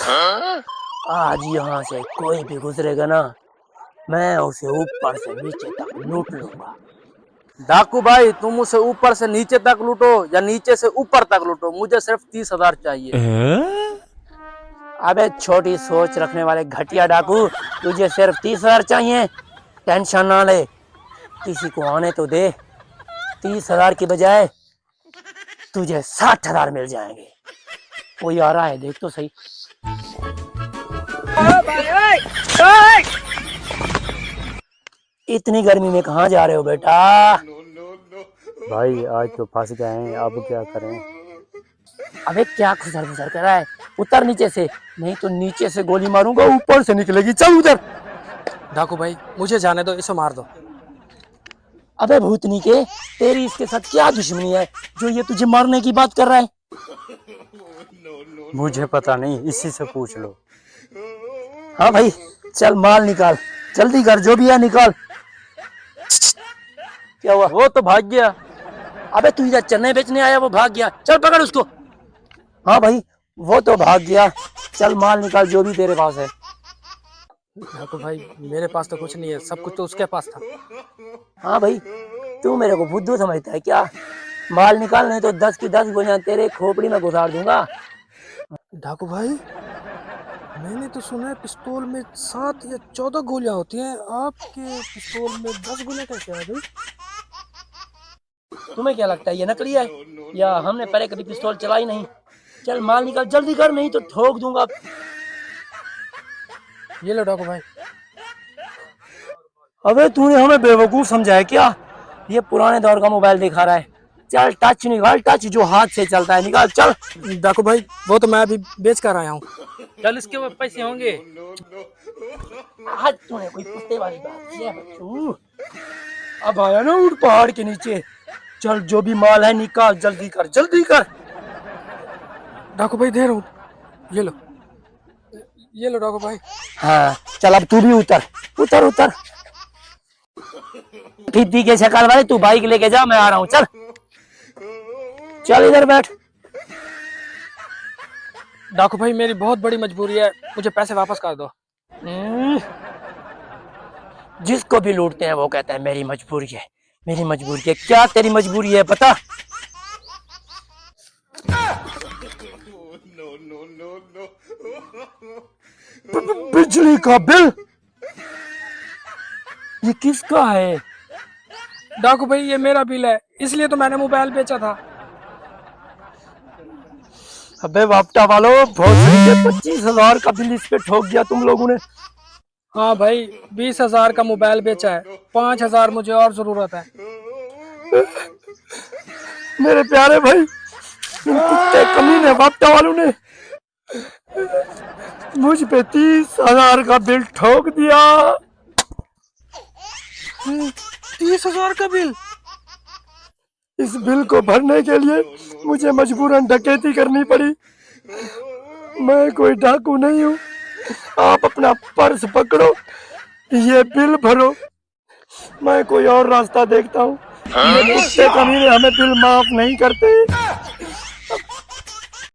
आज यहाँ से कोई भी गुजरेगा ना, मैं उसे ऊपर से नीचे तक लूट लूंगा। डाकू भाई, तुम उसे ऊपर से नीचे तक लूटो या नीचे से ऊपर तक लूटो, मुझे सिर्फ 30,000 चाहिए। अबे छोटी सोच रखने वाले घटिया डाकू, तुझे सिर्फ 30,000 चाहिए? टेंशन ना ले, किसी को आने तो दे। 30,000 की बजाय तुझे 60,000 मिल जाएंगे। कोई आ रहा है, देख तो सही। इतनी गर्मी में कहाँ जा रहे हो बेटा? भाई आज तो फंस गए हैं, अब क्या करें? अबे क्या खुसर खुसर कर रहा है? उतर नीचे से, नहीं तो नीचे से गोली मारूंगा, ऊपर से निकलेगी। चल उधर। डाकू भाई मुझे जाने दो, इसे मार दो। अबे भूतनी के, तेरी इसके साथ क्या दुश्मनी है जो ये तुझे मारने की बात कर रहा है? मुझे पता नहीं, इसी से पूछ लो। हाँ भाई, चल माल निकाल, जल्दी कर, जो भी है निकाल। क्या हुआ? वो तो भाग गया। अबे तू इधर चने बेचने आया, वो भाग गया। चल पकड़ उसको। हाँ भाई, वो तो भाग गया। चल माल निकाल, जो भी तेरे पास है। डाकू भाई मेरे पास तो कुछ नहीं है, सब कुछ तो उसके पास था। हाँ भाई, तू मेरे को बुद्धू समझता है क्या? माल निकाल, नहीं तो 10 की 10 गोलियां तेरे खोपड़ी में घुसाड़ दूंगा। डाकू भाई मैंने तो सुना है पिस्तौल में 7 या 14 गोलियां होती हैं, आपके पिस्तौल में 10 गोलियां कैसे आ गई? तुम्हें क्या लगता है ये नकली है, या हमने पहले कभी पिस्तौल चलाई नहीं? चल माल निकाल, जल्दी कर, नहीं तो ठोक दूंगा। ये लो डाकू भाई। अबे तूने हमें बेवकूफ समझा है क्या? ये पुराने दौर का मोबाइल दिखा रहा है। चल टच निकाल, टच जो हाथ से चलता है, निकाल चल। डाकू भाई वो तो मैं अभी बेच कर आया हूँ। चल इसके वो पैसे होंगे। आज तूने कोई कुत्ते वाली बात की है बच्चू। अब आया ना ऊट पहाड़ के नीचे। चल जो भी माल है निकाल, जल्दी कर, जल्दी कर। डाकू भाई दे रहा हूँ, ये लो डाकू भाई। हाँ चल, अब तू भी उतर, उतर उतर। फिद्दी के शक्ल वाले, तू बाइक लेके जा, मैं आ रहा हूँ। चल चल इधर बैठ। डाकू भाई मेरी बहुत बड़ी मजबूरी है, मुझे पैसे वापस कर दो। जिसको भी लूटते हैं वो कहता है मेरी मजबूरी है, मेरी मजबूरी है। क्या तेरी मजबूरी है बता? बिजली का बिल। ये किसका है? डाकू भाई ये मेरा बिल है, इसलिए तो मैंने मोबाइल बेचा था। अबे वापटा वालों, बहुत 25,000 का बिल इस पे ठोक दिया तुम लोगों ने। हाँ भाई 20,000 का मोबाइल बेचा है, 5,000 मुझे और जरूरत है। मेरे प्यारे भाई, कुत्ते कमीने वापटा वालों ने मुझ पे 30,000 का बिल ठोक दिया। 30,000 का बिल? इस बिल को भरने के लिए मुझे मजबूरन डकैती करनी पड़ी। मैं कोई डाकू नहीं हूँ। आप अपना पर्स पकड़ो, ये बिल भरो, मैं कोई और रास्ता देखता हूँ। ये कुत्ते कमीने हमें बिल माफ नहीं करते।